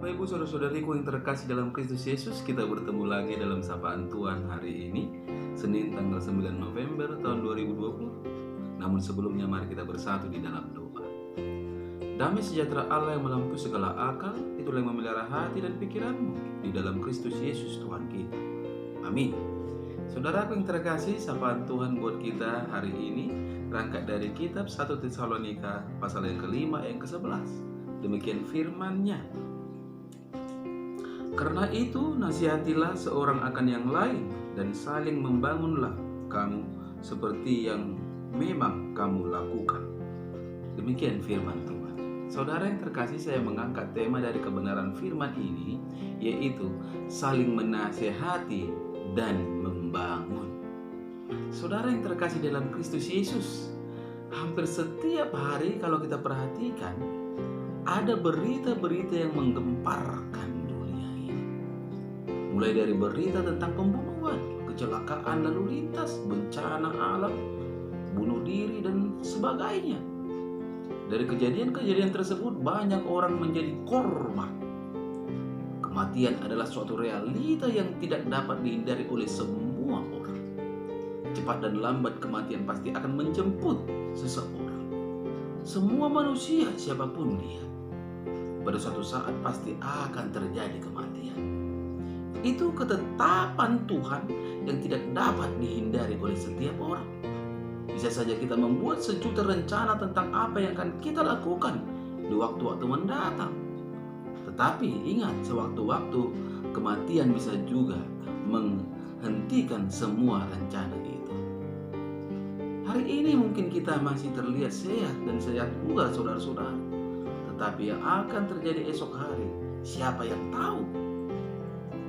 Bapak Ibu saudara-saudariku yang terkasih dalam Kristus Yesus, kita bertemu lagi dalam sapaan Tuhan hari ini, Senin tanggal 9 November tahun 2020. Namun sebelumnya mari kita bersatu di dalam doa. Damai sejahtera Allah yang melampaui segala akal, itulah yang memelihara hati dan pikiranmu di dalam Kristus Yesus Tuhan kita. Amin. Saudaraku yang terkasih, sapaan Tuhan buat kita hari ini terangkat dari kitab 1 Tesalonika pasal yang kelima yang ke-11. Demikian firman-Nya. Karena itu nasihatilah seorang akan yang lain dan saling membangunlah kamu seperti yang memang kamu lakukan. Demikian firman Tuhan. Saudara yang terkasih, saya mengangkat tema dari kebenaran firman ini, yaitu saling menasihati dan membangun. Saudara yang terkasih dalam Kristus Yesus, hampir setiap hari kalau kita perhatikan, ada berita-berita yang menggemparkan. Mulai dari berita tentang pembunuhan, kecelakaan lalu lintas, bencana alam, bunuh diri, dan sebagainya. Dari kejadian-kejadian tersebut banyak orang menjadi korban. Kematian adalah suatu realita yang tidak dapat dihindari oleh semua orang. Cepat dan lambat kematian pasti akan menjemput seseorang. Semua manusia siapapun dia, pada suatu saat pasti akan terjadi kematian. Itu ketetapan Tuhan yang tidak dapat dihindari oleh setiap orang. Bisa saja kita membuat sejuta rencana tentang apa yang akan kita lakukan di waktu-waktu mendatang. Tetapi ingat, sewaktu-waktu kematian bisa juga menghentikan semua rencana itu. Hari ini mungkin kita masih terlihat sehat dan sehat juga saudara-saudara. Tetapi yang akan terjadi esok hari, siapa yang tahu?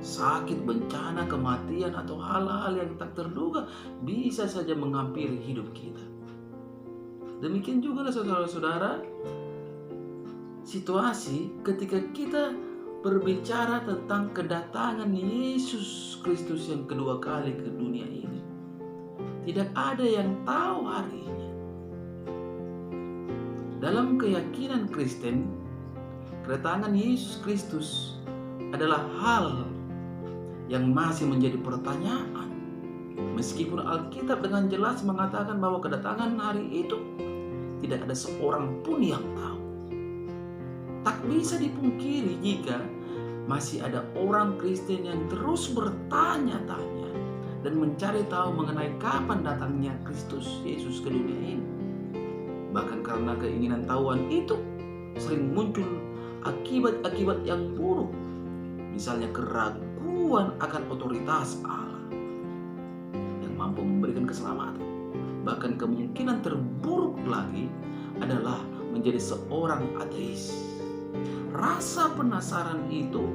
Sakit, bencana, kematian, atau hal-hal yang tak terduga bisa saja menghampiri hidup kita. Demikian juga saudara-saudara, situasi ketika kita berbicara tentang kedatangan Yesus Kristus yang kedua kali ke dunia ini. Tidak ada yang tahu harinya. Dalam keyakinan Kristen, kedatangan Yesus Kristus adalah hal yang masih menjadi pertanyaan. Meskipun Alkitab dengan jelas mengatakan bahwa kedatangan hari itu tidak ada seorang pun yang tahu. Tak bisa dipungkiri jika masih ada orang Kristen yang terus bertanya-tanya dan mencari tahu mengenai kapan datangnya Kristus Yesus ke dunia ini. Bahkan karena keinginan tahuan itu sering muncul akibat-akibat yang buruk. Misalnya keraguan akan otoritas Allah yang mampu memberikan keselamatan. Bahkan kemungkinan terburuk lagi adalah menjadi seorang ateis. Rasa penasaran itu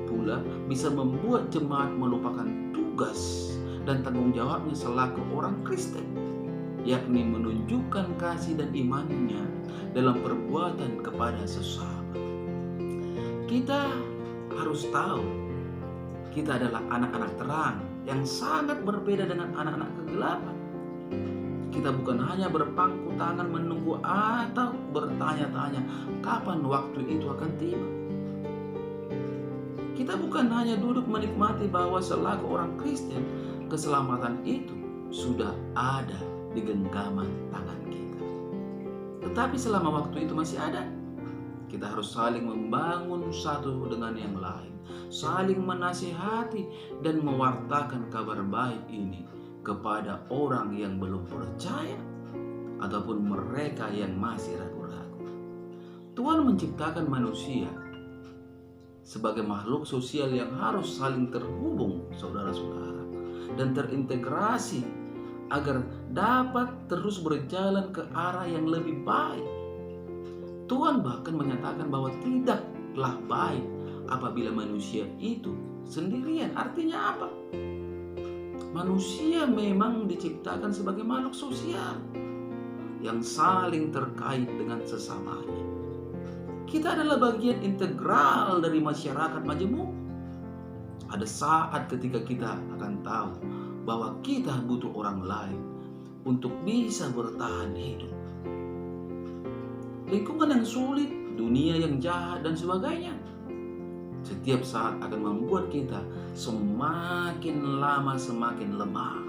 pula bisa membuat jemaat melupakan tugas dan tanggung jawabnya selaku orang Kristen, yakni menunjukkan kasih dan imannya dalam perbuatan kepada sesama. Kita harus tahu, kita adalah anak-anak terang yang sangat berbeda dengan anak-anak kegelapan. Kita bukan hanya berpangku tangan menunggu atau bertanya-tanya kapan waktu itu akan tiba. Kita bukan hanya duduk menikmati bahwa selaku orang Kristen, keselamatan itu sudah ada di genggaman tangan kita. Tetapi selama waktu itu masih ada, kita harus saling membangun satu dengan yang lain, saling menasihati dan mewartakan kabar baik ini kepada orang yang belum percaya ataupun mereka yang masih ragu-ragu. Tuhan menciptakan manusia sebagai makhluk sosial yang harus saling terhubung, saudara-saudara, dan terintegrasi agar dapat terus berjalan ke arah yang lebih baik. Tuhan bahkan menyatakan bahwa tidaklah baik apabila manusia itu sendirian. Artinya apa? Manusia memang diciptakan sebagai makhluk sosial yang saling terkait dengan sesamanya. Kita adalah bagian integral dari masyarakat majemuk. Ada saat ketika kita akan tahu bahwa kita butuh orang lain untuk bisa bertahan hidup. Lingkungan yang sulit, dunia yang jahat, dan sebagainya. setiap saat akan membuat kita semakin lama semakin lemah.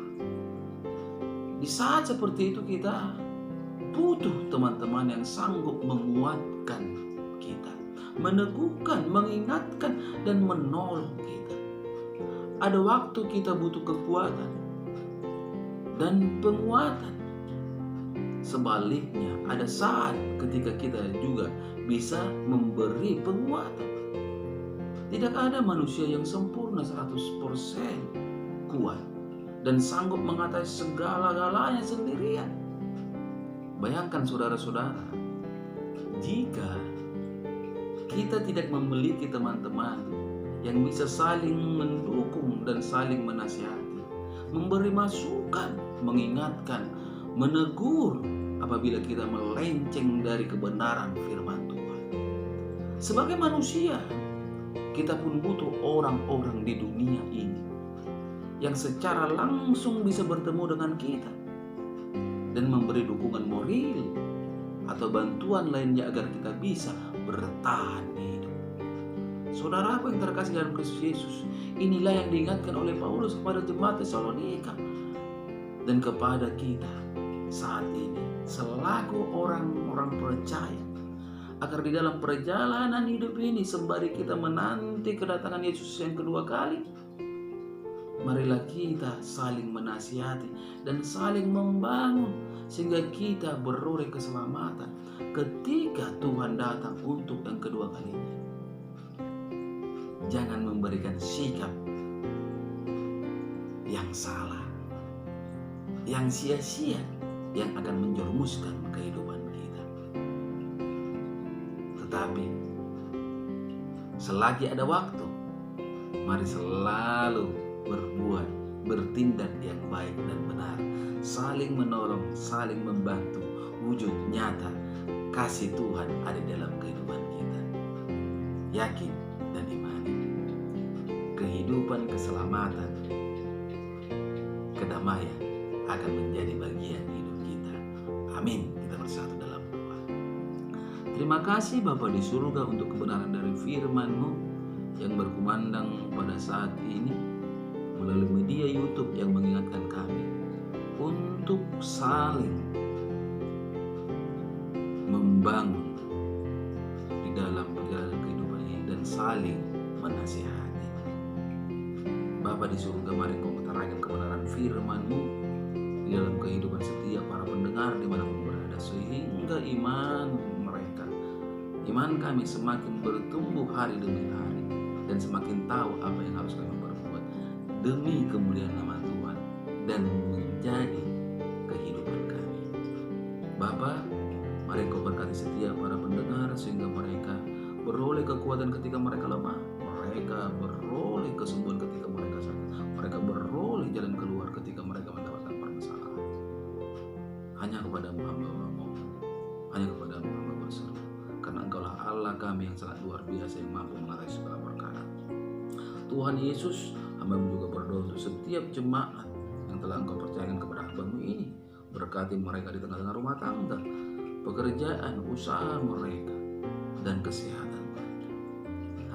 Di saat seperti itu kita butuh teman-teman yang sanggup menguatkan kita, meneguhkan, mengingatkan, dan menolong kita. Ada waktu kita butuh kekuatan dan penguatan. Sebaliknya, ada saat ketika kita juga bisa memberi penguatan. Tidak ada manusia yang sempurna 100% kuat dan sanggup mengatasi segala-galanya sendirian. Bayangkan saudara-saudara, jika kita tidak memiliki teman-teman yang bisa saling mendukung dan saling menasihati, memberi masukan, mengingatkan, menegur apabila kita melenceng dari kebenaran firman Tuhan. Sebagai manusia, kita pun butuh orang-orang di dunia ini yang secara langsung bisa bertemu dengan kita dan memberi dukungan moral atau bantuan lainnya agar kita bisa bertahan hidup. Saudaraku yang terkasih dalam Kristus Yesus, inilah yang diingatkan oleh Paulus kepada jemaat Tesalonika dan kepada kita saat ini selaku orang-orang percaya, agar di dalam perjalanan hidup ini sembari kita menanti kedatangan Yesus yang kedua kali, marilah kita saling menasihati dan saling membangun sehingga kita beroleh keselamatan ketika Tuhan datang untuk yang kedua kalinya. Jangan memberikan sikap yang salah, yang sia-sia, yang akan menjerumuskan kehidupan kita. Tetapi selagi ada waktu, mari selalu berbuat, bertindak yang baik dan benar, saling menolong, saling membantu. Wujud nyata kasih Tuhan ada dalam kehidupan kita. Yakin dan imani kehidupan, keselamatan, kedamaian akan menjadi bagian hidup kita. Amin. Kita bersatu dalam doa. Terima kasih Bapa di surga untuk kebenaran dari firman-Mu yang berkumandang pada saat ini melalui media YouTube yang mengingatkan kami untuk saling membangun di dalam perjalanan kehidupan ini dan saling menasihati. Bapa di surga, mari Kau menerangkan kebenaran firman-Mu di dalam kehidupan setiap para pendengar dimanapun berada, sehingga iman kami semakin bertumbuh hari demi hari dan semakin tahu apa yang harus kami perbuat demi kemuliaan nama Tuhan dan menjadi kehidupan kami. Bapa, mari Kau berkati setiap para pendengar sehingga mereka beroleh kekuatan ketika mereka lemah, mereka beroleh kesembuhan ketika mereka sakit, mereka beroleh jalan keluar ketika mereka mendapatkan permasalahan. Hanya kepadamu hamba memohon, hanya kepadamu hamba berseru, karena Engkaulah Allah kami yang sangat luar biasa yang mampu mengatasi segala perkara. Tuhan Yesus, hamba-Mu juga berdoa untuk setiap jemaat yang telah Engkau percayakan kepada hamba-Mu ini. Berkati mereka di tengah-tengah rumah tangga, pekerjaan, usaha mereka, dan kesehatan mereka.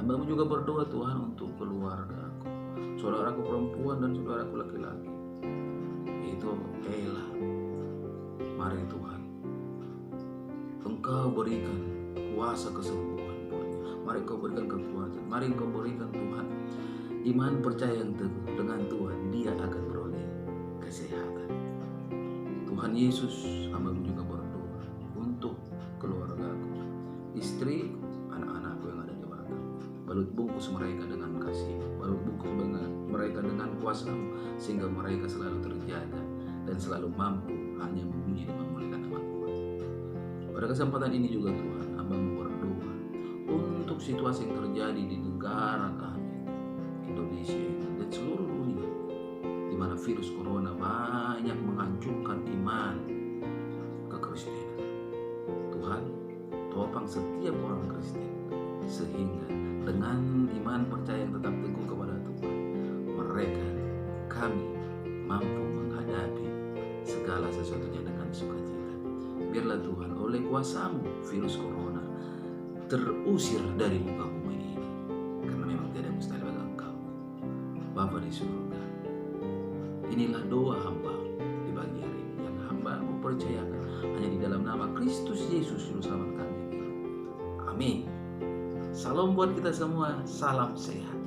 Hamba-Mu juga berdoa Tuhan untuk keluarga-Ku, saudaraku perempuan dan saudaraku laki-laki, yaitu Ella. Mari Tuhan, Engkau berikan kuasa kesembuhan buatnya. Mari Engkau berikan kekuatan. Mari Engkau berikan Tuhan iman percaya yang teguh dengan Tuhan, dia akan beroleh kesehatan. Tuhan Yesus, hamba-Mu juga berdoa untuk keluarga-Ku, istri, anak-anakku yang ada di mana. Balut bungkus mereka dengan kasih, balut bungkus mereka dengan kuasa-Mu, sehingga mereka selalu terjaga dan selalu mampu hanya memuji dan memuliakan nama Tuhan. Pada kesempatan ini juga Tuhan, hamba-Mu berdoa untuk situasi yang terjadi di negara kami, Indonesia dan seluruh dunia, di mana virus corona banyak menghancurkan iman kekristenan. Tuhan, topang setiap orang Kristen sehingga dengan iman percaya yang tetap teguh kepada Tuhan, kami mampu menghadapi segala sesuatunya dengan sukacita. Biarlah Tuhan, oleh kuasa-Mu virus corona terusir dari muka bumi ini, karena Bapa di surga. Inilah doa hamba di pagi hari ini yang hamba mempercayakan hanya di dalam nama Kristus Yesus Juru Selamat kami. Amin. Salam buat kita semua, salam sehat.